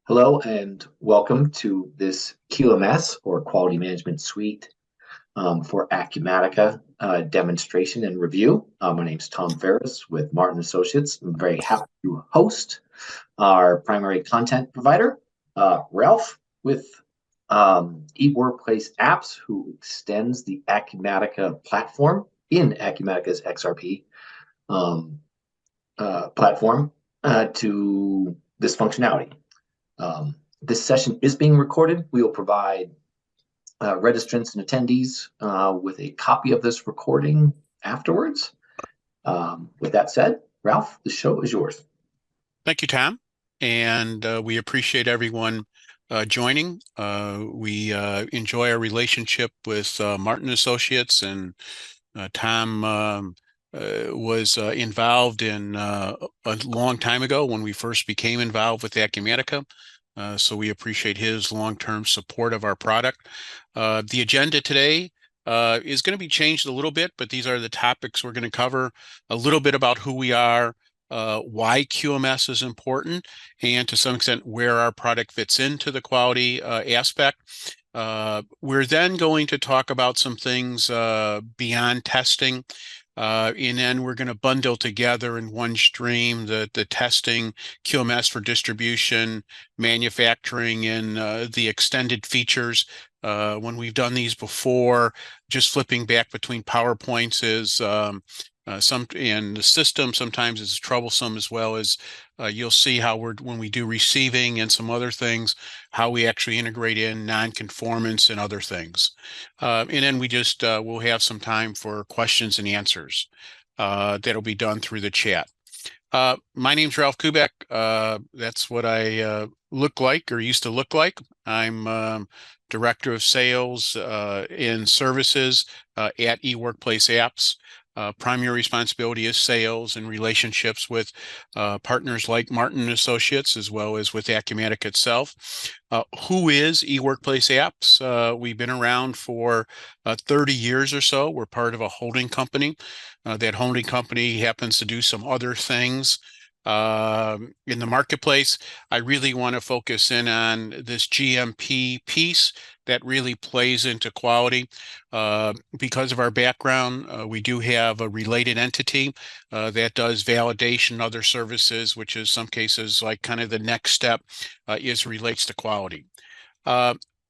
Hello and welcome to this QMS or Quality Management Suite for Acumatica demonstration and review. My name is Tom Ferris with Martin Associates. I'm very happy to host our primary content provider, Ralph, with eWorkplace Apps, who extends the Acumatica platform in Acumatica's XRP platform to this functionality. This session is being recorded. We will provide registrants and attendees with a copy of this recording afterwards. With that said, Ralph, the show is yours. Thank you, Tom. And we appreciate everyone joining. We enjoy our relationship with Martin Associates, and Tom was involved in a long time ago when we first became involved with Acumatica. So we appreciate his long-term support of our product. The agenda today is going to be changed a little bit, but these are the topics we're going to cover. A little bit about who we are, why QMS is important, and to some extent where our product fits into the quality aspect. We're then going to talk about some things beyond testing. And then we're going to bundle together in one stream the testing, QMS for distribution, manufacturing, and the extended features. When we've done these before, just flipping back between PowerPoints is and the system sometimes is troublesome, as well as you'll see how when we do receiving and some other things, how we actually integrate in non-conformance and other things. And then we just we'll have some time for questions and answers that'll be done through the chat. My name's Ralph Kubek. That's what I look like, or used to look like. I'm Director of Sales and Services at eWorkplace Apps. Primary responsibility is sales and relationships with partners like Martin Associates, as well as with Acumatica itself. Who is eWorkplace Apps? We've been around for 30 years or so. We're part of a holding company. That holding company happens to do some other things in the marketplace. I really want to focus in on this GMP piece that really plays into quality. Because of our background, we do have a related entity that does validation and other services, which is some cases like kind of the next step relates to quality.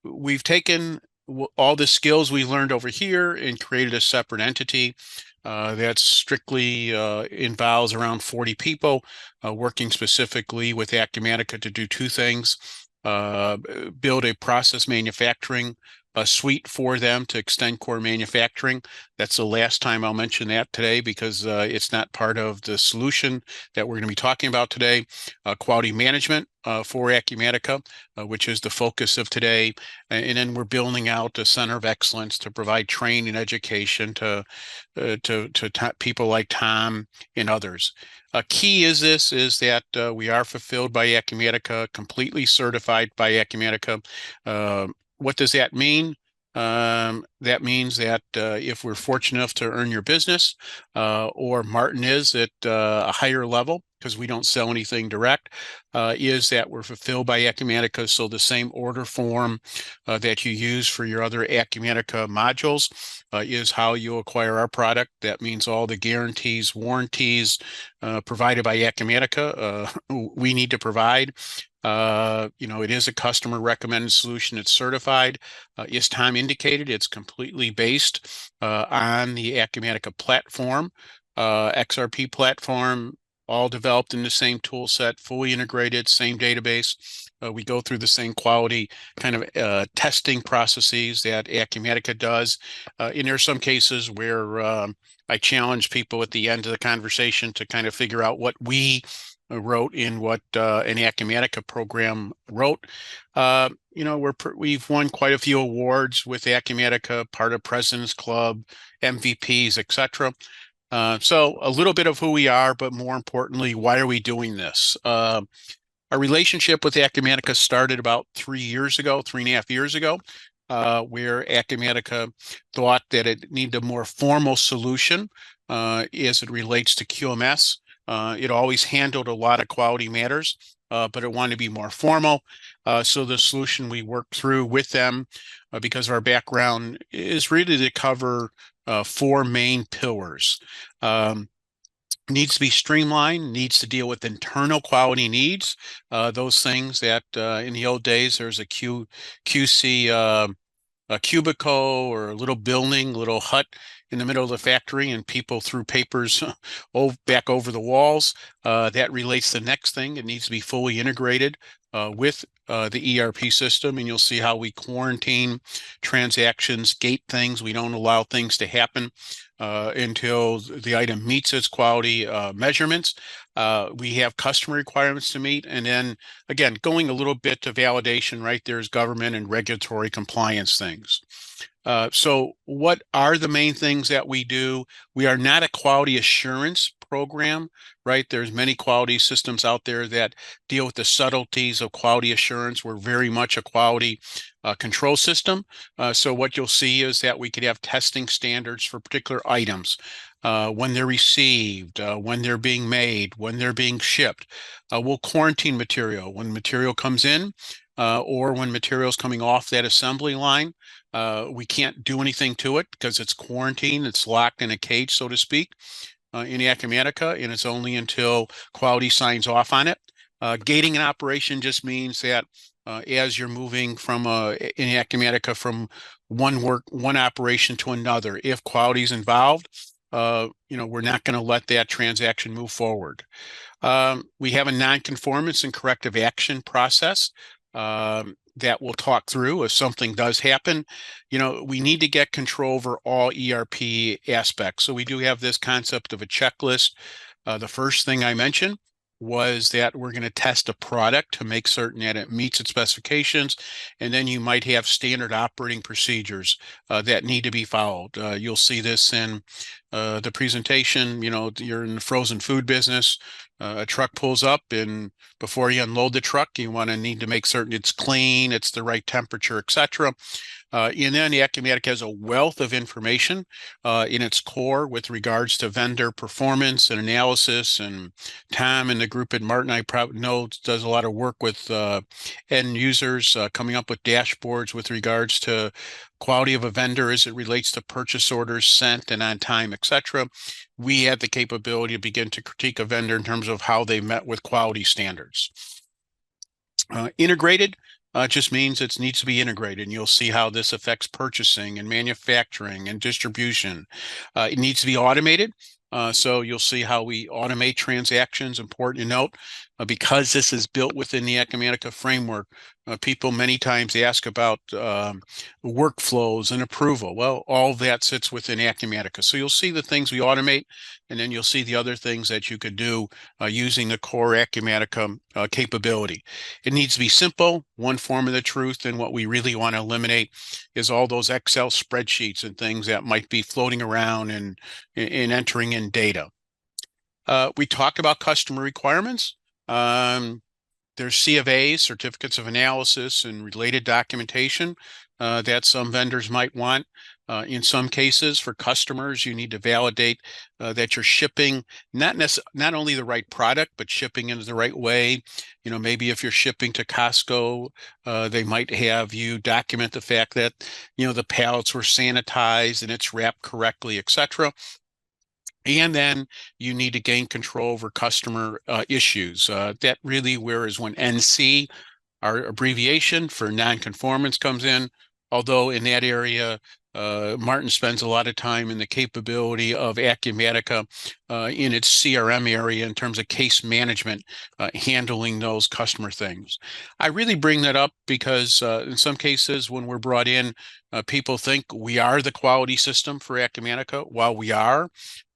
We've taken all the skills we learned over here and created a separate entity that strictly involves around 40 people working specifically with Acumatica to do two things. Build a process manufacturing suite for them to extend core manufacturing. That's the last time I'll mention that today, because it's not part of the solution that we're going to be talking about today. Quality management for Acumatica, which is the focus of today. And then we're building out a center of excellence to provide training and education to people like Tom and others. Key is that we are fulfilled by Acumatica, completely certified by Acumatica. What does that mean? That means that if we're fortunate enough to earn your business, or Martin is at a higher level, because we don't sell anything direct, is that we're fulfilled by Acumatica. So the same order form that you use for your other Acumatica modules is how you acquire our product. That means all the guarantees, warranties provided by Acumatica, we need to provide. It is a customer recommended solution. It's certified. As Tom indicated, it's completely based on the Acumatica platform, XRP platform, all developed in the same tool set, fully integrated, same database. We go through the same quality kind of testing processes that Acumatica does. And there are some cases where I challenge people at the end of the conversation to kind of figure out what we wrote in what an Acumatica program wrote. We've won quite a few awards with Acumatica, part of President's Club, MVPs, etc. So a little bit of who we are, but more importantly, why are we doing this? Our relationship with Acumatica started about 3.5 years ago, where Acumatica thought that it needed a more formal solution as it relates to QMS. It always handled a lot of quality matters, but it wanted to be more formal. So the solution we worked through with them, because of our background, is really to cover four main pillars. Needs to be streamlined, needs to deal with internal quality needs. Those things that in the old days, there's a QC a cubicle or a little building, little hut in the middle of the factory, and people threw papers back over the walls. That relates to the next thing. It needs to be fully integrated with the ERP system, and you'll see how we quarantine transactions, gate things. We don't allow things to happen until the item meets its quality measurements. We have customer requirements to meet, and then again, going a little bit to validation, right? There's government and regulatory compliance things. So what are the main things that we do? We are not a quality assurance program, right? There's many quality systems out there that deal with the subtleties of quality assurance. We're very much a quality control system. So what you'll see is that we could have testing standards for particular items. When they're received, when they're being made, when they're being shipped. We'll quarantine material when material comes in or when material is coming off that assembly line. We can't do anything to it because it's quarantined. It's locked in a cage, so to speak, in Acumatica, and it's only until quality signs off on it. Gating an operation just means that as you're moving from in Acumatica from one operation to another, if quality is involved, we're not going to let that transaction move forward. We have a non-conformance and corrective action process that we'll talk through if something does happen. We need to get control over all ERP aspects. So we do have this concept of a checklist. The first thing I mentioned was that we're going to test a product to make certain that it meets its specifications. And then you might have standard operating procedures that need to be followed. You'll see this in the presentation. You're in the frozen food business. A truck pulls up, and before you unload the truck, you need to make certain it's clean, it's the right temperature, etc. And then the Acumatica has a wealth of information in its core with regards to vendor performance and analysis. And Tom and the group at Martin, I probably know, does a lot of work with end users coming up with dashboards with regards to quality of a vendor as it relates to purchase orders sent and on time, etc. We have the capability to begin to critique a vendor in terms of how they met with quality standards. Integrated just means it needs to be integrated, and you'll see how this affects purchasing and manufacturing and distribution. It needs to be automated. So you'll see how we automate transactions. Important to note, because this is built within the Acumatica framework, people many times ask about workflows and approval. Well, all that sits within Acumatica. So you'll see the things we automate, and then you'll see the other things that you could do using the core Acumatica capability. It needs to be simple, one form of the truth, and what we really want to eliminate is all those Excel spreadsheets and things that might be floating around and entering in data. We talked about customer requirements. There's CFAs, certificates of analysis, and related documentation that some vendors might want. In some cases, for customers, you need to validate that you're shipping not only the right product, but shipping in the right way. Maybe if you're shipping to Costco, they might have you document the fact that the pallets were sanitized and it's wrapped correctly, etc. And then you need to gain control over customer issues. That really whereas when NC, our abbreviation for nonconformance, comes in, although in that area, Martin spends a lot of time in the capability of Acumatica in its CRM area in terms of case management, handling those customer things. I really bring that up because in some cases when we're brought in, people think we are the quality system for Acumatica. While we are,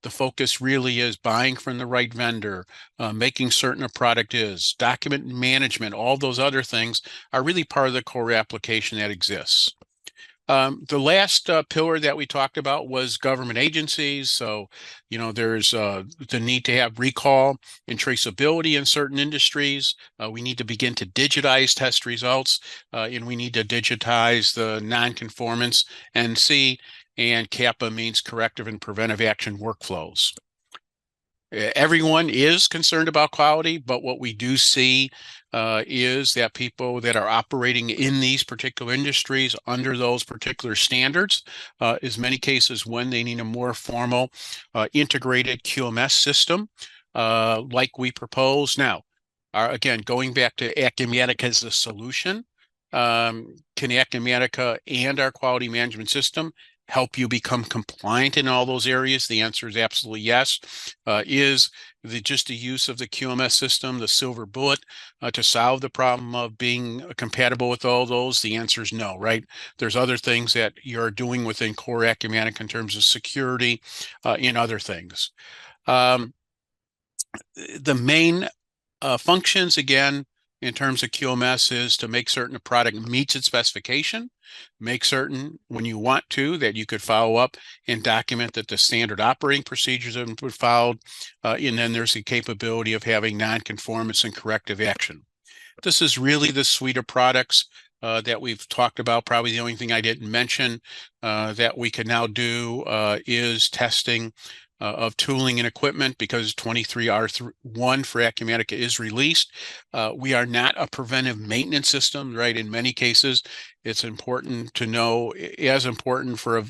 the focus really is buying from the right vendor, making certain a product is, document management, all those other things are really part of the core application that exists. The last pillar that we talked about was government agencies. So, there's the need to have recall and traceability in certain industries. We need to begin to digitize test results, and we need to digitize the nonconformance NC, and CAPA means corrective and preventive action workflows. Everyone is concerned about quality, but what we do see is that people that are operating in these particular industries under those particular standards is many cases when they need a more formal integrated QMS system like we propose. Now, again, going back to Acumatica as a solution, can Acumatica and our quality management system help you become compliant in all those areas? The answer is absolutely yes. Is just the use of the QMS system the silver bullet to solve the problem of being compatible with all those? The answer is no, right? There's other things that you're doing within core Acumatica in terms of security and other things. The main functions, again, in terms of QMS is to make certain the product meets its specification, make certain when you want to that you could follow up and document that the standard operating procedures have been followed, and then there's the capability of having non-conformance and corrective action. This is really the suite of products that we've talked about. Probably the only thing I didn't mention that we can now do is testing of tooling and equipment because 23R1 for Acumatica is released. We are not a preventive maintenance system, right? In many cases, it's important to know, as important for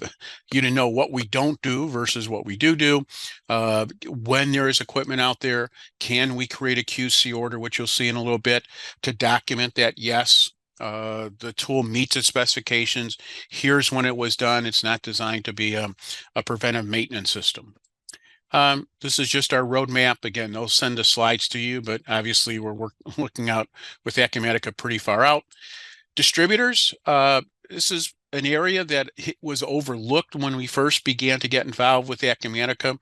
you to know what we don't do versus what we do. When there is equipment out there, can we create a QC order, which you'll see in a little bit, to document that, yes, the tool meets its specifications. Here's when it was done. It's not designed to be a preventive maintenance system. This is just our roadmap. Again, they'll send the slides to you, but obviously we're looking out with Acumatica pretty far out. Distributors, this is an area that was overlooked when we first began to get involved with Acumatica.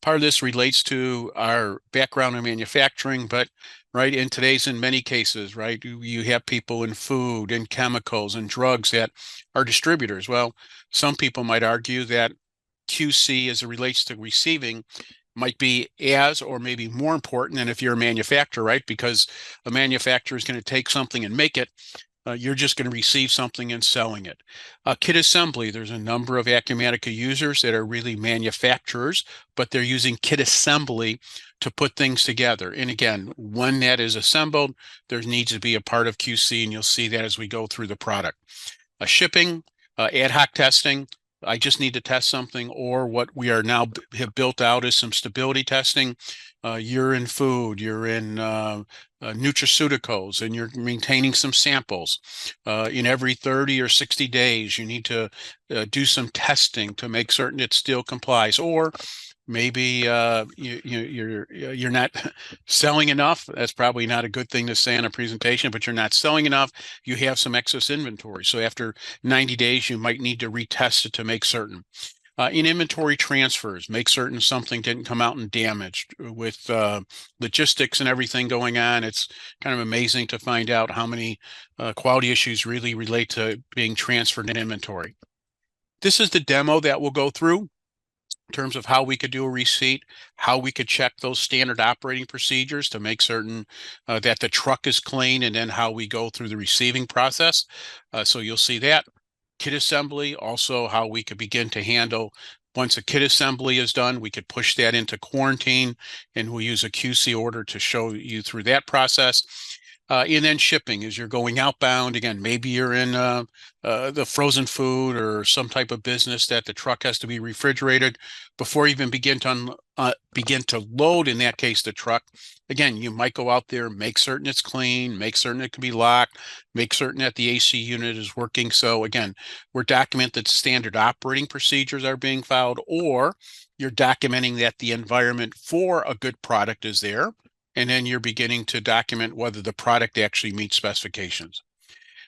Part of this relates to our background in manufacturing, but right in today's, in many cases, right, you have people in food and chemicals and drugs that are distributors. Well, some people might argue that QC as it relates to receiving might be as or maybe more important than if you're a manufacturer, right? Because a manufacturer is going to take something and make it. You're just going to receive something and selling it. Kit assembly, there's a number of Acumatica users that are really manufacturers, but they're using kit assembly to put things together. And again, when that is assembled, there needs to be a part of QC, and you'll see that as we go through the product. Shipping, ad hoc testing, I just need to test something, or what we are now have built out is some stability testing. You're in food, you're in nutraceuticals, and you're maintaining some samples. In every 30 or 60 days, you need to do some testing to make certain it still complies. Or maybe you're not selling enough. That's probably not a good thing to say on a presentation, but you're not selling enough. You have some excess inventory. So after 90 days, you might need to retest it to make certain. In inventory transfers, make certain something didn't come out and damaged. With logistics and everything going on, it's kind of amazing to find out how many quality issues really relate to being transferred in inventory. This is the demo that we'll go through in terms of how we could do a receipt, how we could check those standard operating procedures to make certain that the truck is clean, and then how we go through the receiving process. So you'll see that. Kit assembly, also how we could begin to handle once a kit assembly is done, we could push that into quarantine, and we'll use a QC order to show you through that process. And then shipping, as you're going outbound, again, maybe you're in the frozen food or some type of business that the truck has to be refrigerated before you even begin to load, in that case, the truck. Again, you might go out there, make certain it's clean, make certain it can be locked, make certain that the AC unit is working. So again, we're documenting that standard operating procedures are being followed, or you're documenting that the environment for a good product is there. And then you're beginning to document whether the product actually meets specifications.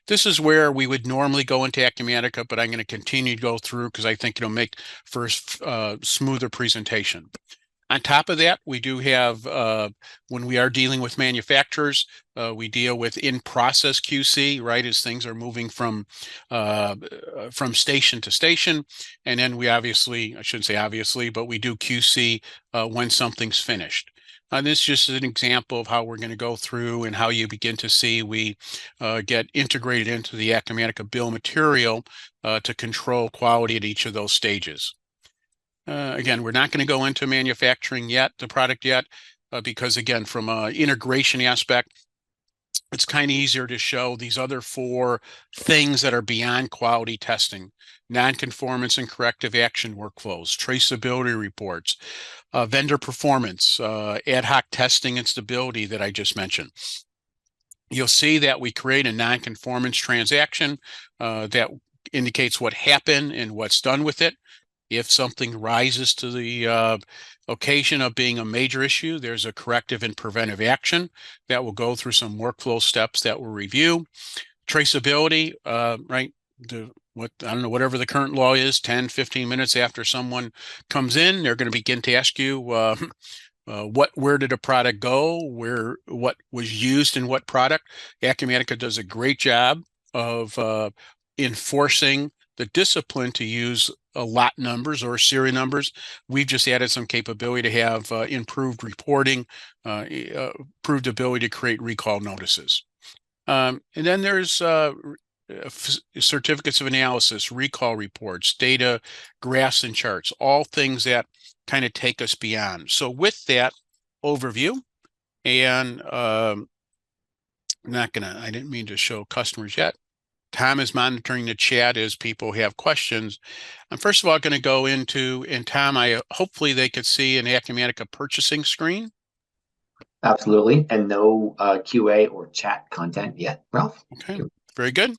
This is where we would normally go into Acumatica, but I'm going to continue to go through because I think it'll make for a smoother presentation. On top of that, we do have, when we are dealing with manufacturers, we deal with in-process QC, right, as things are moving from station to station. And then we obviously, I shouldn't say obviously, but we do QC when something's finished. This is just an example of how we're going to go through and how you begin to see we get integrated into the Acumatica bill of material to control quality at each of those stages. Again, we're not going to go into manufacturing yet, the product yet, because again, from an integration aspect, it's kind of easier to show these other four things that are beyond quality testing: non-conformance and corrective action workflows, traceability reports, vendor performance, ad hoc testing and stability that I just mentioned. You'll see that we create a non-conformance transaction that indicates what happened and what's done with it. If something rises to the occasion of being a major issue, there's a corrective and preventive action that will go through some workflow steps that we'll review. Traceability, right? I don't know, whatever the current law is, 10, 15 minutes after someone comes in, they're going to begin to ask you, where did a product go? What was used in what product? Acumatica does a great job of enforcing the discipline to use lot numbers or serial numbers. We've just added some capability to have improved reporting, improved ability to create recall notices. And then there's certificates of analysis, recall reports, data, graphs, and charts, all things that kind of take us beyond. So with that overview, and I didn't mean to show customers yet. Tom is monitoring the chat as people have questions. I'm first of all going to go into, and Tom, hopefully they could see an Acumatica purchasing screen. Absolutely. And no QA or chat content yet, Ralph. Okay, very good.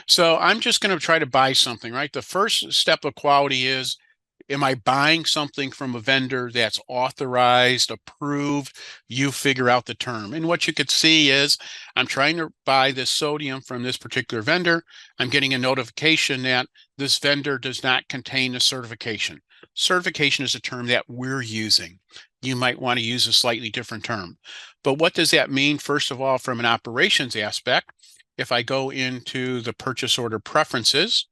So I'm just going to try to buy something, right? The first step of quality is, am I buying something from a vendor that's authorized, approved? You figure out the term. And what you could see is I'm trying to buy this sodium from this particular vendor. I'm getting a notification that this vendor does not contain a certification. Certification is a term that we're using. You might want to use a slightly different term. But what does that mean, first of all, from an operations aspect? If I go into the purchase order preferences,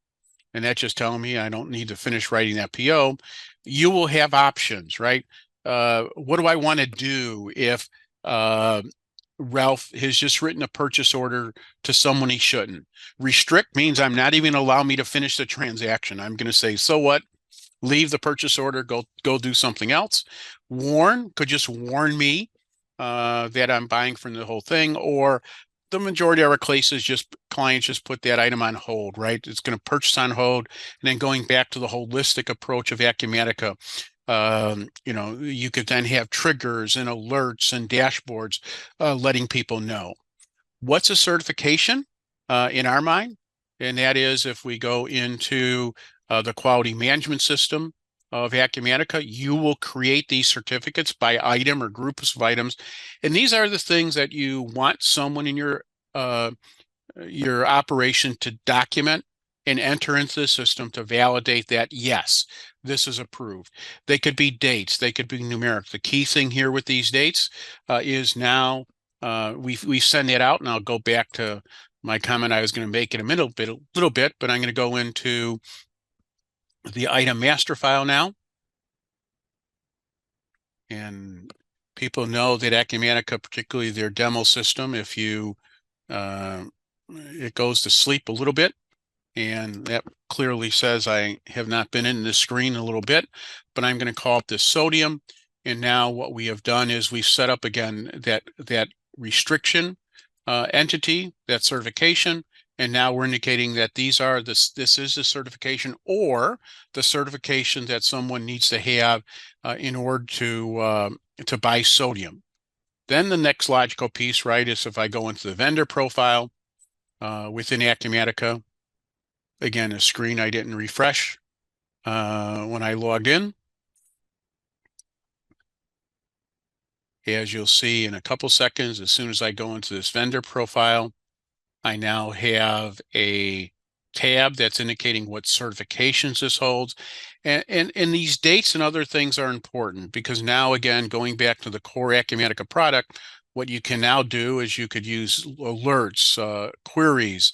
and that's just telling me I don't need to finish writing that PO, you will have options, right? What do I want to do if Ralph has just written a purchase order to someone he shouldn't? Restrict means I'm not even allow me to finish the transaction. I'm going to say, so what? Leave the purchase order, go do something else. Warn could just warn me that I'm buying from the whole thing, or the majority of our cases, clients just put that item on hold, right? It's going to purchase on hold. And then going back to the holistic approach of Acumatica, you could then have triggers and alerts and dashboards letting people know. What's a certification in our mind? And that is, if we go into the quality management system of Acumatica, you will create these certificates by item or groups of items. And these are the things that you want someone in your operation to document and enter into the system to validate that, yes, this is approved. They could be dates, they could be numeric. The key thing here with these dates is now we send that out, and I'll go back to my comment I was going to make in a little bit, but I'm going to go into the item master file now. And people know that Acumatica, particularly their demo system, if you it goes to sleep a little bit, and that clearly says I have not been in this screen a little bit, but I'm going to call up this sodium. And now what we have done is we've set up again that restriction entity, that certification, and now we're indicating that this is the certification, or the certification that someone needs to have in order to buy sodium. Then the next logical piece, right, is if I go into the vendor profile within Acumatica, again, a screen I didn't refresh when I logged in. As you'll see in a couple seconds, as soon as I go into this vendor profile, I now have a tab that's indicating what certifications this holds. And these dates and other things are important, because now, again, going back to the core Acumatica product, what you can now do is you could use alerts, queries,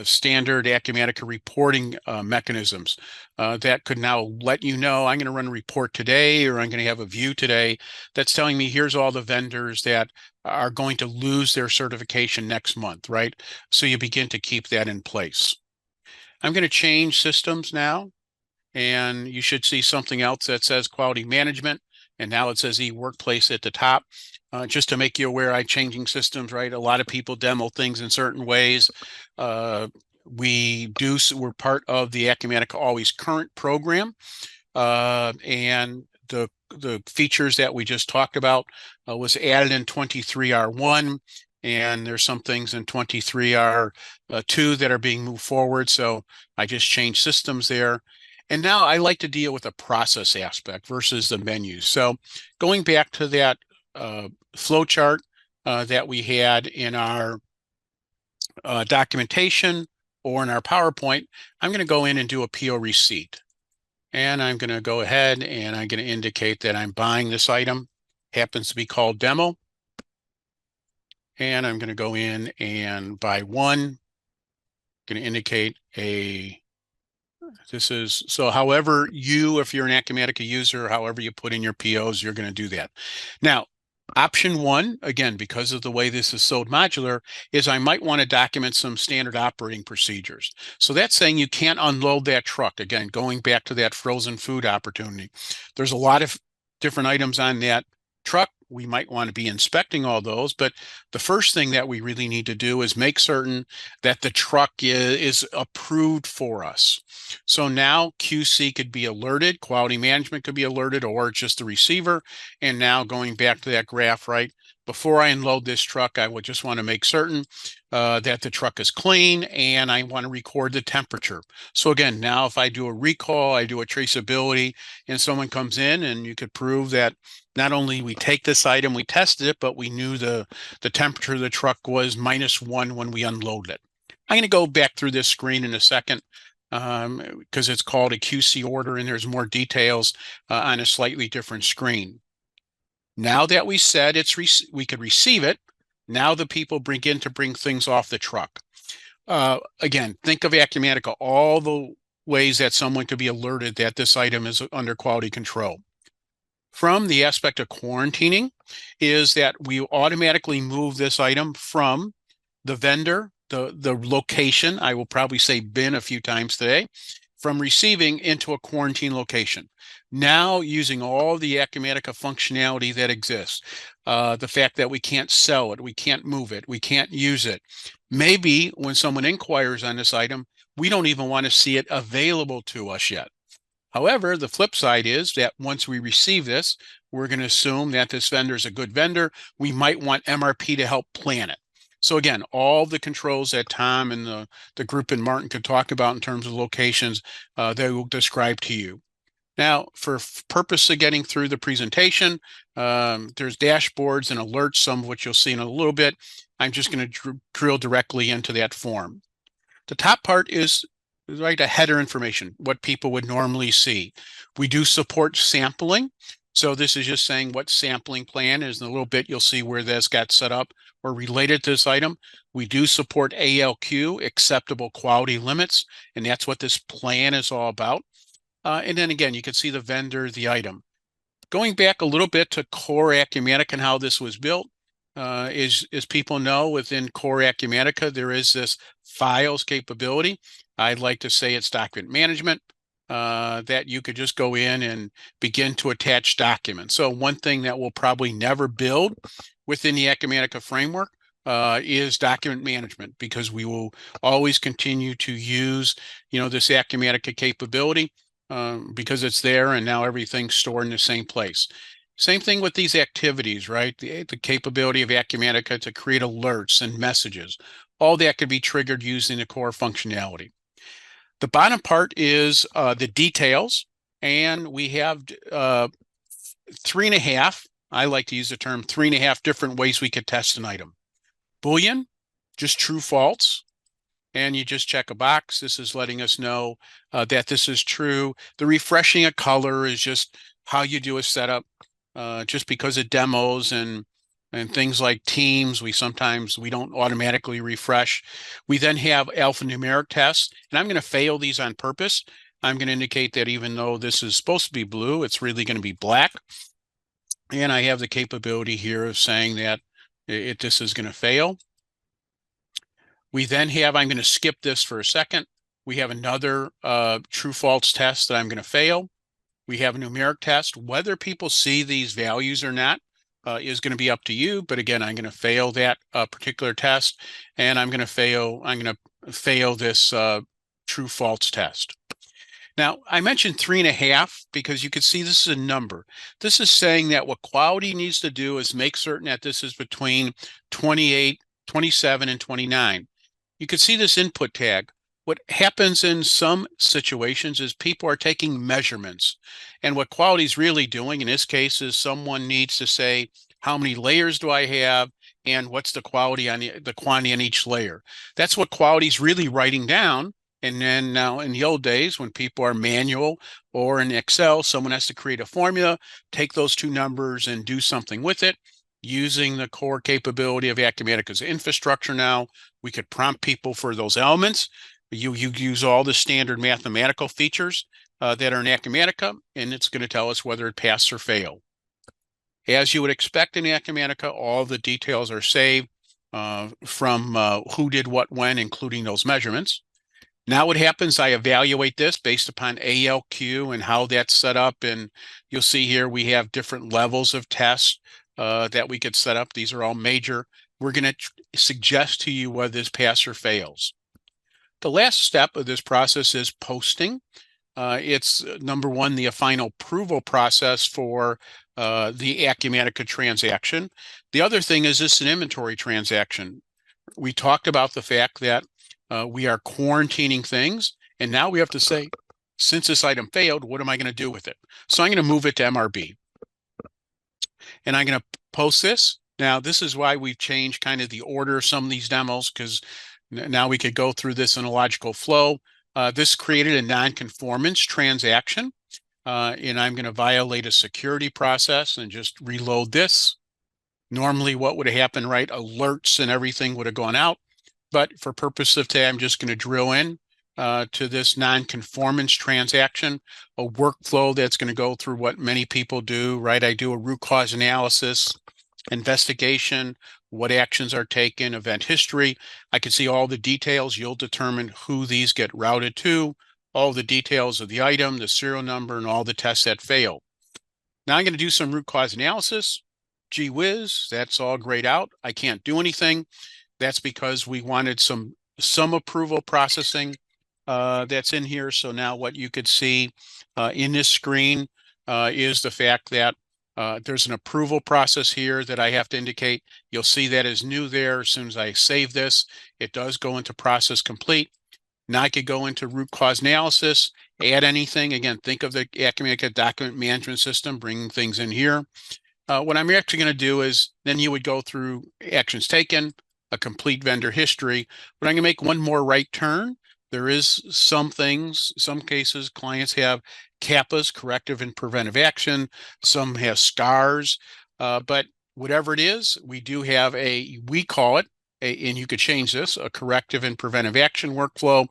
standard Acumatica reporting mechanisms that could now let you know, I'm going to run a report today, or I'm going to have a view today that's telling me here's all the vendors that are going to lose their certification next month, right? So you begin to keep that in place. I'm going to change systems now, and you should see something else that says quality management, and now it says eWorkplace at the top. Just to make you aware, I'm changing systems, right? A lot of people demo things in certain ways. We're part of the Acumatica Always Current program, and the features that we just talked about was added in 23R1, and there's some things in 23R2 that are being moved forward. So I just changed systems there. And now I like to deal with the process aspect versus the menus. So going back to that flow chart that we had in our documentation or in our PowerPoint, I'm going to go in and do a PO receipt. And I'm going to go ahead and I'm going to indicate that I'm buying this item. Happens to be called demo. And I'm going to go in and buy one. Going to indicate so however if you're an Acumatica user, however you put in your POs, you're going to do that. Now, option one, again, because of the way this is sold modular, is I might want to document some standard operating procedures. So that's saying you can't unload that truck. Again, going back to that frozen food opportunity. There's a lot of different items on that truck. We might want to be inspecting all those, but the first thing that we really need to do is make certain that the truck is approved for us. So now QC could be alerted, quality management could be alerted, or just the receiver. And now going back to that graph, right? Before I unload this truck, I would just want to make certain that the truck is clean, and I want to record the temperature. So again, now if I do a recall, I do a traceability, and someone comes in, and you could prove that not only we take this item, we tested it, but we knew the temperature of the truck was -1 when we unloaded it. I'm going to go back through this screen in a second because it's called a QC order, and there's more details on a slightly different screen. Now that we said we could receive it, now the people bring things off the truck. Again, think of Acumatica, all the ways that someone could be alerted that this item is under quality control. From the aspect of quarantining is that we automatically move this item from the vendor, the location, I will probably say bin a few times today, from receiving into a quarantine location. Now using all the Acumatica functionality that exists, the fact that we can't sell it, we can't move it, we can't use it. Maybe when someone inquires on this item, we don't even want to see it available to us yet. However, the flip side is that once we receive this, we're going to assume that this vendor is a good vendor. We might want MRP to help plan it. So again, all the controls that Tom and the group and Martin could talk about in terms of locations, they will describe to you. Now, for purpose of getting through the presentation, there's dashboards and alerts, some of which you'll see in a little bit. I'm just going to drill directly into that form. The top part is right a header information, what people would normally see. We do support sampling. So this is just saying what sampling plan is. In a little bit, you'll see where this got set up or related to this item. We do support ALQ, acceptable quality limits, and that's what this plan is all about. And then again, you can see the vendor, the item. Going back a little bit to core Acumatica and how this was built, as people know, within core Acumatica, there is this files capability. I'd like to say it's document management, that you could just go in and begin to attach documents. So one thing that we'll probably never build within the Acumatica framework is document management, because we will always continue to use, this Acumatica capability because it's there and now everything's stored in the same place. Same thing with these activities, right? The capability of Acumatica to create alerts and messages. All that could be triggered using the core functionality. The bottom part is the details, and we have 3.5, I like to use the term 3.5 different ways we could test an item. Boolean, just true, false. And you just check a box. This is letting us know that this is true. The refreshing a color is just how you do a setup. Just because of demos and things like Teams, we don't automatically refresh. We then have alphanumeric tests, and I'm going to fail these on purpose. I'm going to indicate that even though this is supposed to be blue, it's really going to be black. And I have the capability here of saying that this is going to fail. We then have, I'm going to skip this for a second. We have another true-false test that I'm going to fail. We have a numeric test. Whether people see these values or not is going to be up to you. But again, I'm going to fail that particular test, and I'm going to fail this true-false test. Now, I mentioned 3.5 because you can see this is a number. This is saying that what quality needs to do is make certain that this is between 28, 27, and 29. You can see this input tag. What happens in some situations is people are taking measurements. And what quality is really doing in this case is someone needs to say, how many layers do I have? And what's the quality on the quantity on each layer? That's what quality is really writing down. And then now in the old days, when people are manual or in Excel, someone has to create a formula, take those two numbers and do something with it. Using the core capability of Acumatica's infrastructure now, we could prompt people for those elements. You use all the standard mathematical features that are in Acumatica, and it's going to tell us whether it passed or failed. As you would expect in Acumatica, all the details are saved from who did what when, including those measurements. Now what happens, I evaluate this based upon ALQ and how that's set up. And you'll see here we have different levels of tests that we could set up. These are all major. We're going to suggest to you whether this passes or fails. The last step of this process is posting. It's number one, the final approval process for the Acumatica transaction. The other thing is this an inventory transaction. We talked about the fact that we are quarantining things, and now we have to say, since this item failed, what am I going to do with it? So I'm going to move it to MRB. And I'm going to post this. Now, this is why we've changed kind of the order of some of these demos, because now we could go through this in a logical flow. This created a non-conformance transaction, and I'm going to violate a security process and just reload this. Normally, what would have happened, right? Alerts and everything would have gone out. But for purpose of today, I'm just going to drill in to this non-conformance transaction, a workflow that's going to go through what many people do, right? I do a root cause analysis, investigation, what actions are taken, event history. I can see all the details. You'll determine who these get routed to, all the details of the item, the serial number, and all the tests that fail. Now I'm going to do some root cause analysis. Gee whiz, that's all grayed out. I can't do anything. That's because we wanted some approval processing that's in here. So now what you could see in this screen is the fact that there's an approval process here that I have to indicate. You'll see that is new there. As soon as I save this, it does go into process complete. Now I could go into root cause analysis, add anything. Again, think of the Acumatica document management system, bringing things in here. What I'm actually going to do is then you would go through actions taken, a complete vendor history, but I'm going to make one more right turn. There is some things, some cases, clients have CAPAs, corrective and preventive action. Some have SCARs, but whatever it is, we do have we call it, and you could change this, a corrective and preventive action workflow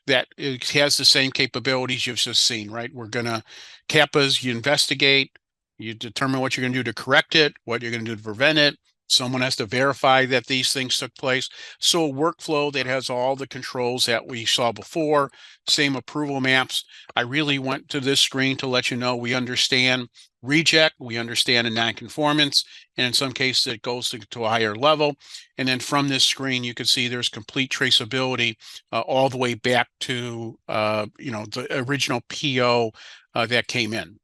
that it has the same capabilities you've just seen, right? We're going to, CAPAs, you investigate, you determine what you're going to do to correct it, what you're going to do to prevent it. Someone has to verify that these things took place. So a workflow that has all the controls that we saw before, same approval maps. I really went to this screen to let you know we understand reject, we understand a non-conformance, and in some cases it goes to a higher level. And then from this screen, you can see there's complete traceability all the way back to the original PO that came in.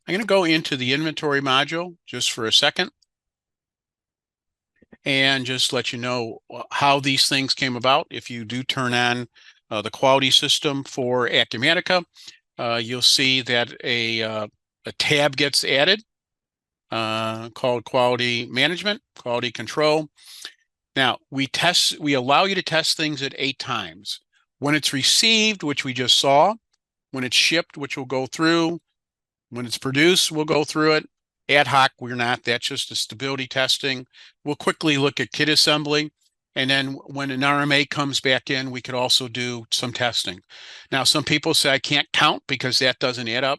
I'm going to go into the inventory module just for a second and just let you know how these things came about. If you do turn on the quality system for Acumatica, you'll see that a tab gets added called quality management, quality control. Now we allow you to test things at 8 times. When it's received, which we just saw, when it's shipped, which we'll go through, when it's produced, we'll go through it. Ad hoc, we're not. That's just a stability testing. We'll quickly look at kit assembly. And then when an RMA comes back in, we could also do some testing. Now, some people say I can't count because that doesn't add up.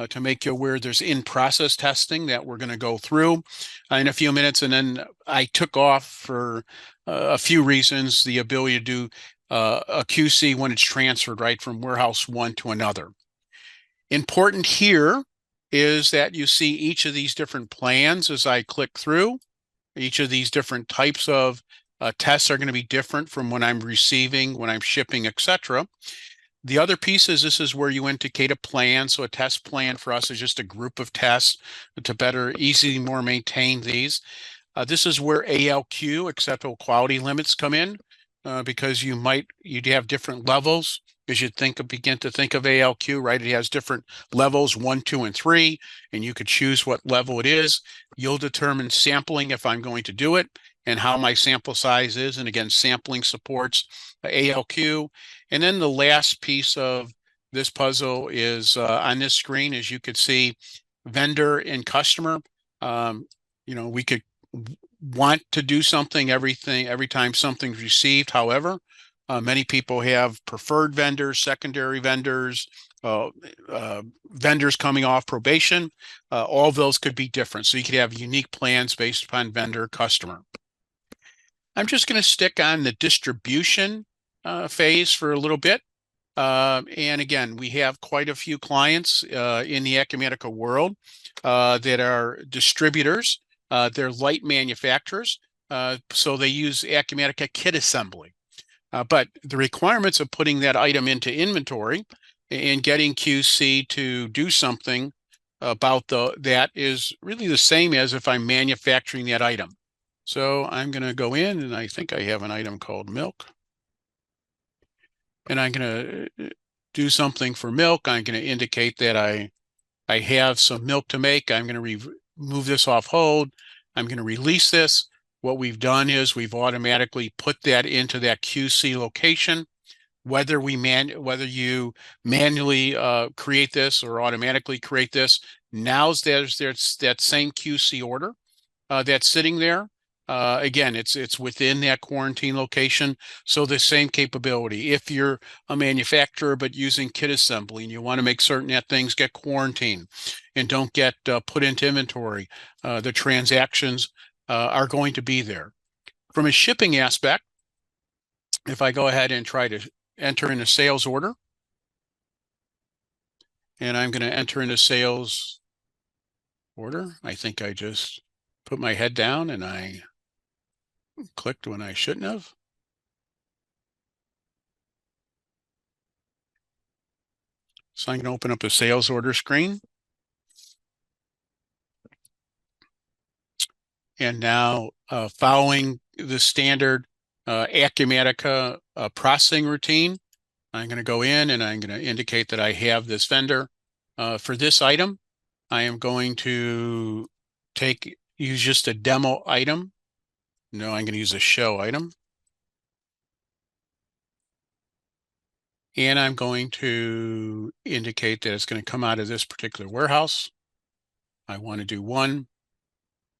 To make you aware, there's in-process testing that we're going to go through in a few minutes. And then I took off for a few reasons, the ability to do a QC when it's transferred, right, from warehouse one to another. Important here is that you see each of these different plans as I click through. Each of these different types of tests are going to be different from when I'm receiving, when I'm shipping, etc. The other piece is this is where you indicate a plan. So a test plan for us is just a group of tests to better, easily more maintain these. This is where ALQ, acceptable quality limits, come in because you'd have different levels as you begin to think of ALQ, right? It has different levels, 1, 2, and 3, and you could choose what level it is. You'll determine sampling if I'm going to do it and how my sample size is. And again, sampling supports ALQ. And then the last piece of this puzzle is on this screen, as you could see, vendor and customer. We could want to do something every time something's received. However, many people have preferred vendors, secondary vendors, vendors coming off probation. All of those could be different. So you could have unique plans based upon vendor, customer. I'm just going to stick on the distribution phase for a little bit. And again, we have quite a few clients in the Acumatica world that are distributors. They're light manufacturers, so they use Acumatica kit assembly. But the requirements of putting that item into inventory and getting QC to do something about that is really the same as if I'm manufacturing that item. So I'm going to go in, and I think I have an item called milk. And I'm going to do something for milk. I'm going to indicate that I have some milk to make. I'm going to remove this off hold. I'm going to release this. What we've done is we've automatically put that into that QC location. Whether you manually create this or automatically create this, now there's that same QC order that's sitting there. Again, it's within that quarantine location. So the same capability. If you're a manufacturer but using kit assembly and you want to make certain that things get quarantined and don't get put into inventory, the transactions are going to be there. From a shipping aspect, if I go ahead and try to enter in a sales order, and I'm going to enter in a sales order, I think I just put my head down and I clicked when I shouldn't have. So I'm going to open up a sales order screen. And now following the standard Acumatica processing routine, I'm going to go in and I'm going to indicate that I have this vendor. For this item, I am going to use just a demo item. No, I'm going to use a show item. And I'm going to indicate that it's going to come out of this particular warehouse. I want to do 1.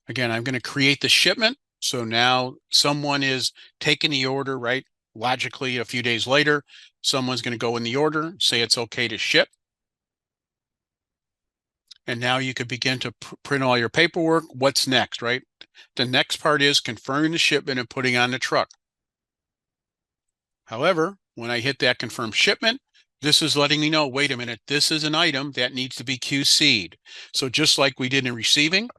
Again, I'm going to create the shipment. So now someone is taking the order, right? Logically, a few days later, someone's going to go in the order, say it's okay to ship. And now you could begin to print all your paperwork. What's next, right? The next part is confirming the shipment and putting on the truck. However, when I hit that confirm shipment, this is letting me know, wait a minute, this is an item that needs to be QC'd. So just like we did in receiving,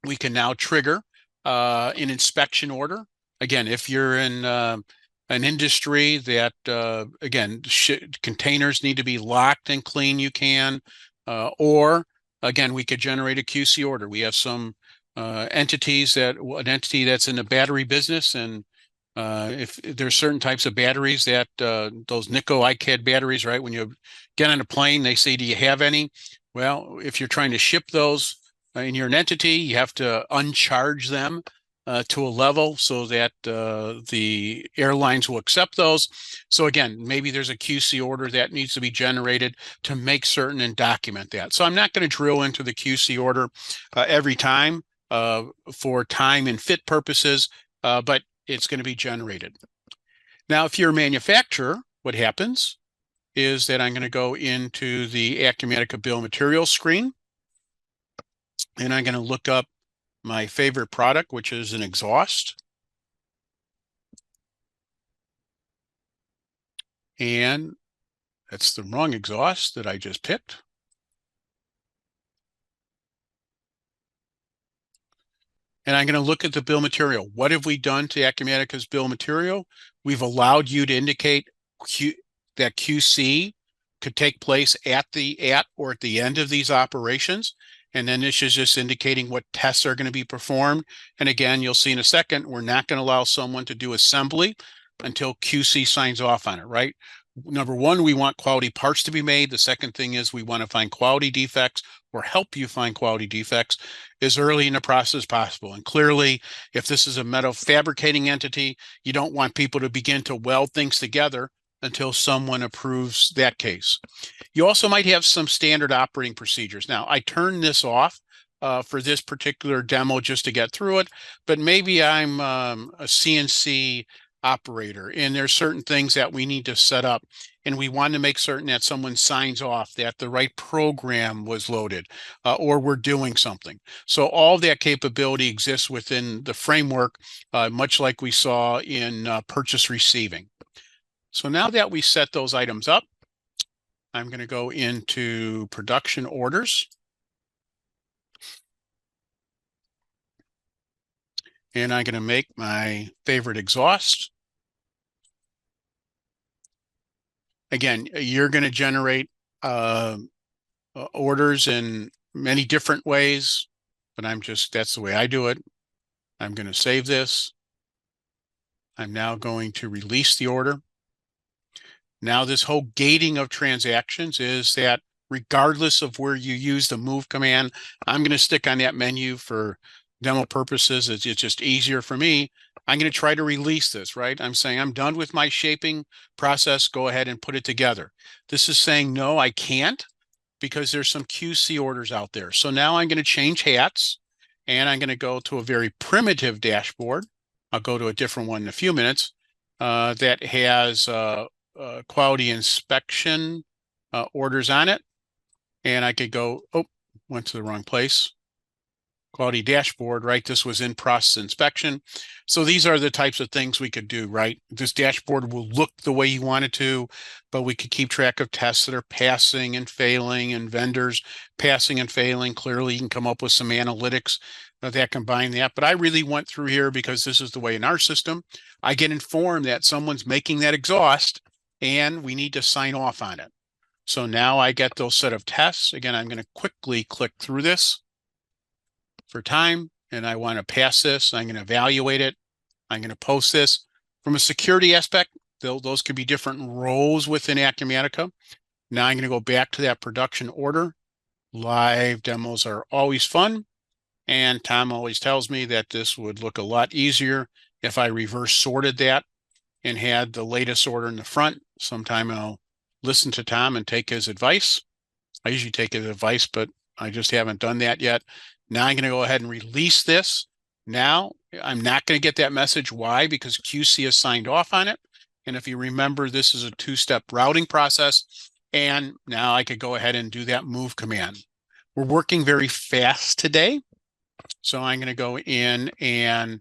we can now trigger an inspection order. Again, if you're in an industry that, again, containers need to be locked and clean, you can. Or, again, we could generate a QC order. We have some an entity that's in the battery business, and if there's certain types of batteries that those Nico iCAD batteries, right? When you get on a plane, they say, do you have any? Well, if you're trying to ship those and you're an entity, you have to uncharge them to a level so that the airlines will accept those. So again, maybe there's a QC order that needs to be generated to make certain and document that. So I'm not going to drill into the QC order every time for time and fit purposes, but it's going to be generated. Now, if you're a manufacturer, what happens is that I'm going to go into the Acumatica bill of materials screen, and I'm going to look up my favorite product, which is an exhaust. And that's the wrong exhaust that I just picked. And I'm going to look at the bill of material. What have we done to Acumatica's bill of material? We've allowed you to indicate that QC could take place at or at the end of these operations. And then this is just indicating what tests are going to be performed. And again, you'll see in a second, we're not going to allow someone to do assembly until QC signs off on it, right? Number one, we want quality parts to be made. The second thing is we want to find quality defects or help you find quality defects as early in the process as possible. And clearly, if this is a metal fabricating entity, you don't want people to begin to weld things together until someone approves that case. You also might have some standard operating procedures. Now, I turned this off for this particular demo just to get through it, but maybe I'm a CNC operator and there's certain things that we need to set up, and we want to make certain that someone signs off that the right program was loaded or we're doing something. So all that capability exists within the framework, much like we saw in purchase receiving. So now that we set those items up, I'm going to go into production orders. And I'm going to make my favorite exhaust. Again, you're going to generate orders in many different ways, but that's the way I do it. I'm going to save this. I'm now going to release the order. Now this whole gating of transactions is that regardless of where you use the move command, I'm going to stick on that menu for demo purposes. It's just easier for me. I'm going to try to release this, right? I'm saying I'm done with my shaping process. Go ahead and put it together. This is saying, no, I can't, because there's some QC orders out there. So now I'm going to change hats and I'm going to go to a very primitive dashboard. I'll go to a different one in a few minutes that has quality inspection orders on it. And I could go, went to the wrong place. Quality dashboard, right? This was in process inspection. So these are the types of things we could do, right? This dashboard will look the way you want it to, but we could keep track of tests that are passing and failing and vendors passing and failing. Clearly, you can come up with some analytics that combine that. But I really went through here because this is the way in our system, I get informed that someone's making that exhaust and we need to sign off on it. So now I get those set of tests. Again, I'm going to quickly click through this for time, and I want to pass this. I'm going to evaluate it. I'm going to post this. From a security aspect, those could be different roles within Acumatica. Now I'm going to go back to that production order. Live demos are always fun, and Tom always tells me that this would look a lot easier if I reverse sorted that and had the latest order in the front. Sometime I'll listen to Tom and take his advice. I usually take his advice, but I just haven't done that yet. Now I'm going to go ahead and release this. Now I'm not going to get that message. Why? Because QC has signed off on it. And if you remember, this is a two-step routing process. And now I could go ahead and do that move command. We're working very fast today. So I'm going to go in and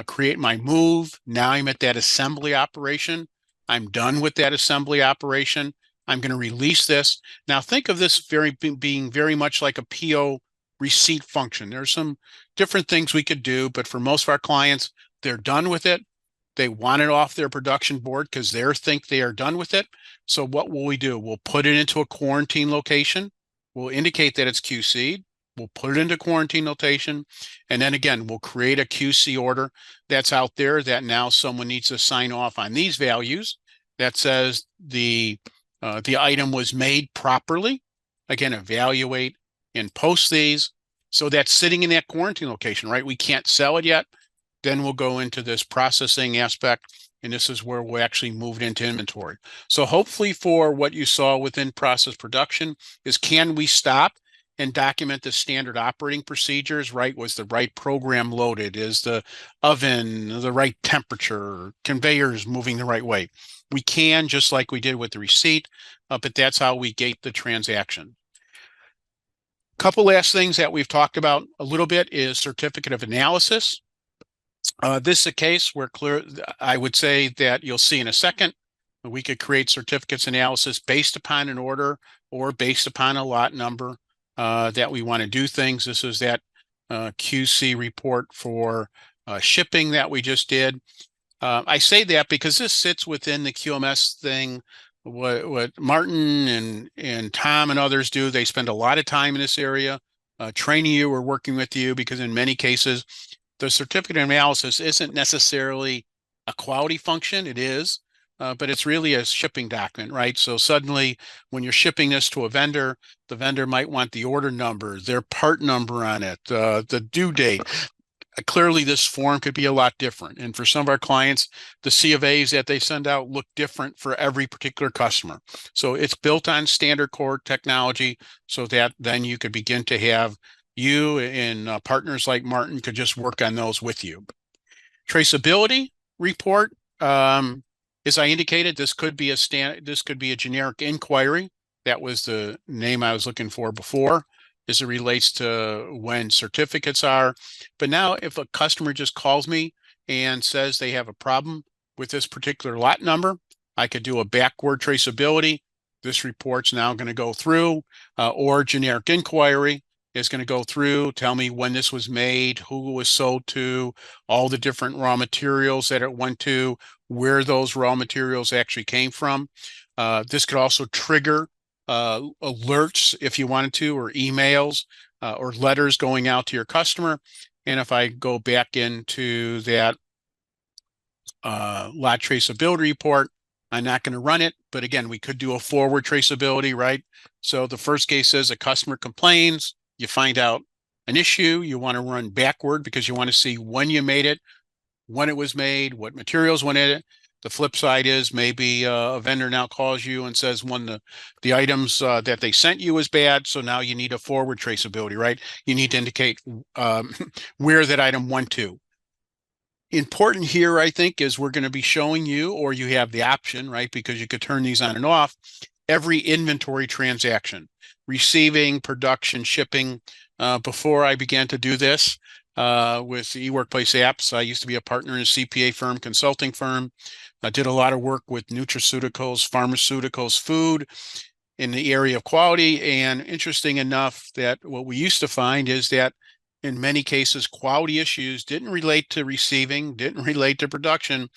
create my move. Now I'm at that assembly operation. I'm done with that assembly operation. I'm going to release this. Now think of this being very much like a PO receipt function. There's some different things we could do, but for most of our clients, they're done with it. They want it off their production board because they think they are done with it. So what will we do? We'll put it into a quarantine location. We'll indicate that it's QC'd. We'll put it into quarantine notation. And then again, we'll create a QC order that's out there that now someone needs to sign off on these values that says the item was made properly. Again, evaluate and post these. So that's sitting in that quarantine location, right? We can't sell it yet. Then we'll go into this processing aspect, and this is where we'll actually move it into inventory. So hopefully for what you saw within process production is, can we stop and document the standard operating procedures, right? Was the right program loaded? Is the oven the right temperature? Conveyors moving the right way? We can, just like we did with the receipt, but that's how we gate the transaction. Couple last things that we've talked about a little bit is certificate of analysis. This is a case where I would say that you'll see in a second We could create certificates analysis based upon an order or based upon a lot number that we want to do things. This is that QC report for shipping that we just did. I say that because this sits within the QMS thing. What Martin and Tom and others do, they spend a lot of time in this area training you or working with you, because in many cases, the certificate analysis isn't necessarily a quality function. It is, but it's really a shipping document, right? So suddenly when you're shipping this to a vendor, the vendor might want the order number, their part number on it, the due date. Clearly this form could be a lot different. And for some of our clients, the C of A's that they send out look different for every particular customer. So it's built on standard core technology so that then you could begin to have you and partners like Martin could just work on those with you. Traceability report, as I indicated, this could be a generic inquiry. That was the name I was looking for before, as it relates to when certificates are. But now if a customer just calls me and says they have a problem with this particular lot number, I could do a backward traceability. This report's now going to go through, or generic inquiry is going to go through, tell me when this was made, who it was sold to, all the different raw materials that it went to, where those raw materials actually came from. This could also trigger alerts if you wanted to, or emails or letters going out to your customer. And if I go back into that lot traceability report, I'm not going to run it, but again, we could do a forward traceability, right? So the first case is a customer complains, you find out an issue, you want to run backward because you want to see when you made it, when it was made, what materials went in it. The flip side is maybe a vendor now calls you and says when the items that they sent you is bad, so now you need a forward traceability, right? You need to indicate where that item went to. Important here, I think, is we're going to be showing you, or you have the option, right? Because you could turn these on and off, every inventory transaction, receiving, production, shipping. Before I began to do this with eWorkplace apps, I used to be a partner in a CPA firm, consulting firm. I did a lot of work with nutraceuticals, pharmaceuticals, food in the area of quality. And interesting enough that what we used to find is that in many cases, quality issues didn't relate to receiving, didn't relate to production.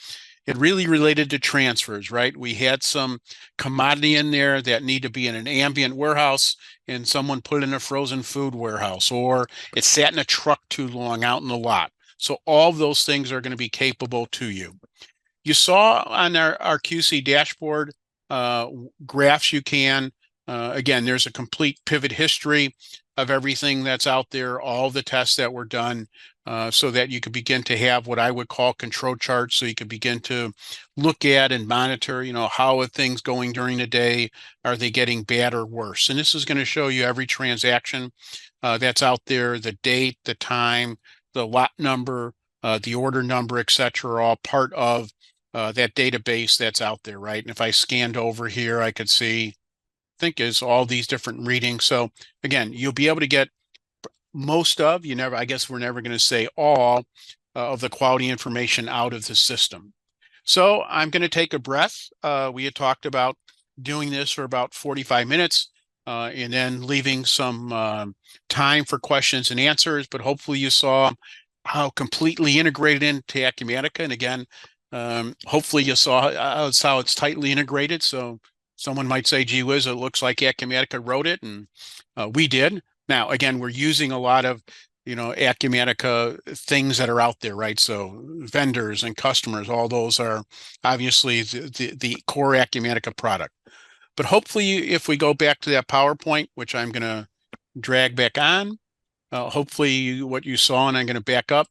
It really related to transfers, right? We had some commodity in there that need to be in an ambient warehouse and someone put it in a frozen food warehouse, or it sat in a truck too long out in the lot. So all of those things are going to be capable to you. You saw on our QC dashboard graphs you can. Again, there's a complete pivot history of everything that's out there, all the tests that were done, so that you could begin to have what I would call control charts. So you could begin to look at and monitor, how are things going during the day? Are they getting bad or worse? And this is going to show you every transaction that's out there, the date, the time, the lot number, the order number, et cetera, all part of that database that's out there, right? And if I scanned over here, I could see, think is all these different readings. So again, you'll be able to get most of, I guess we're never going to say all of the quality information out of the system. So I'm going to take a breath. We had talked about doing this for about 45 minutes and then leaving some time for questions and answers, but hopefully you saw how completely integrated into Acumatica. And again, hopefully you saw how it's tightly integrated. So someone might say, gee whiz, it looks like Acumatica wrote it, and we did. Now, again, we're using a lot of, Acumatica things that are out there, right? So vendors and customers, all those are obviously the core Acumatica product. But hopefully, if we go back to that PowerPoint, which I'm going to drag back on, hopefully what you saw, and I'm going to back up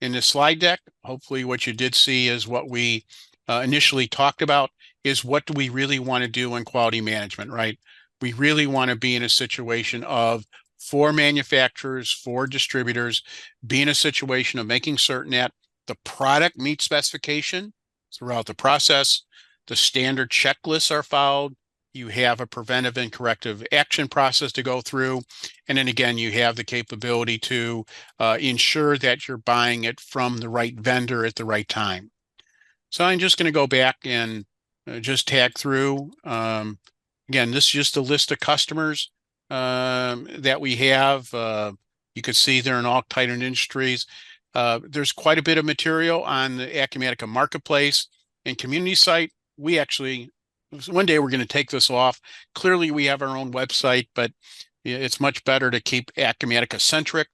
in this slide deck, hopefully what you did see is what we initially talked about, is what do we really want to do in quality management, right? We really want to be in a situation of, for manufacturers, for distributors, be in a situation of making certain that the product meets specification throughout the process, the standard checklists are followed, you have a preventive and corrective action process to go through, and then again, you have the capability to ensure that you're buying it from the right vendor at the right time. So I'm just going to go back and just tag through. Again, this is just a list of customers that we have. You can see they're in all types of industries. There's quite a bit of material on the Acumatica marketplace and community site. We actually, one day we're going to take this off. Clearly, we have our own website, but it's much better to keep Acumatica centric.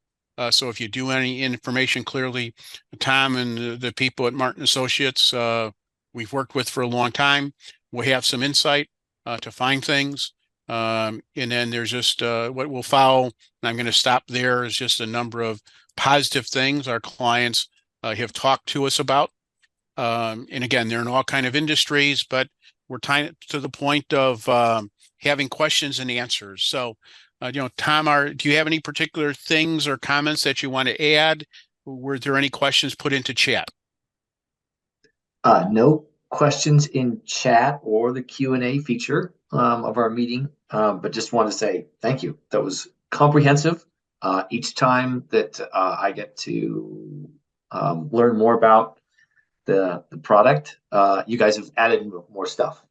So if you do any information, clearly, Tom and the people at Martin Associates we've worked with for a long time, we have some insight to find things. And then there's just what will follow. And I'm going to stop there. Is just a number of positive things our clients have talked to us about. And again, they're in all kind of industries, but we're to the point of having questions and answers. So, Tom, do you have any particular things or comments that you want to add? Were there any questions put into chat? No questions in chat or the Q&A feature of our meeting, but just want to say thank you. That was comprehensive. Each time that I get to learn more about the product, you guys have added more stuff.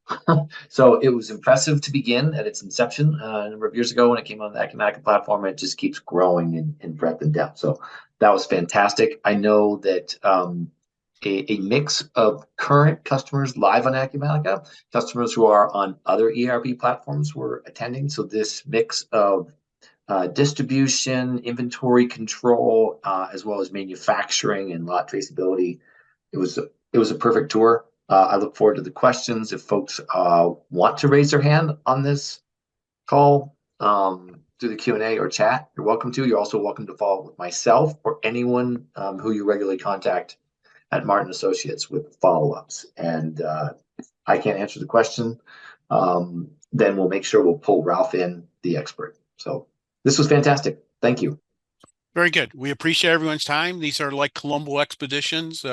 So it was impressive to begin at its inception a number of years ago when it came on the Acumatica platform. It just keeps growing in breadth and depth. So that was fantastic. I know that a mix of current customers live on Acumatica, customers who are on other ERP platforms were attending. So this mix of distribution, inventory control, as well as manufacturing and lot traceability. It was a perfect tour. I look forward to the questions. If folks want to raise their hand on this call through the Q&A or chat, you're welcome to. You're also welcome to follow up with myself or anyone who you regularly contact at Martin Associates with follow-ups. And I can't answer the question, then we'll make sure we'll pull Ralph in, the expert. So this was fantastic. Thank you. Very good. We appreciate everyone's time. These are like Columbo expeditions.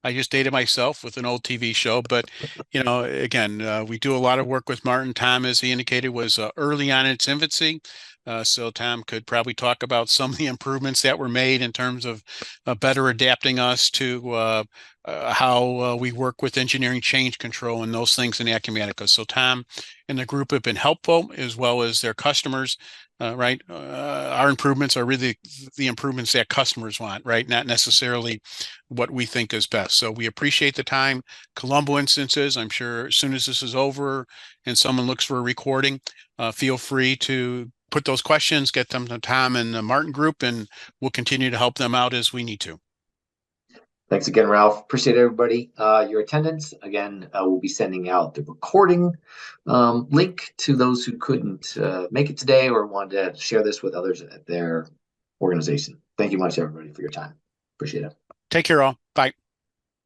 I just dated myself with an old TV show, but again, we do a lot of work with Martin. Tom, as he indicated, was early on in its infancy. So Tom could probably talk about some of the improvements that were made in terms of better adapting us to how we work with engineering change control and those things in Acumatica. So Tom and the group have been helpful, as well as their customers. Right. Our improvements are really the improvements that customers want, right? Not necessarily what we think is best. So we appreciate the time. Columbo instances, I'm sure as soon as this is over and someone looks for a recording, feel free to put those questions, get them to Tom and the Martin group, and we'll continue to help them out as we need to. Thanks again, Ralph. Appreciate everybody, your attendance. Again, we'll be sending out the recording link to those who couldn't make it today or wanted to share this with others at their organization. Thank you much, everybody, for your time. Appreciate it. Take care, all.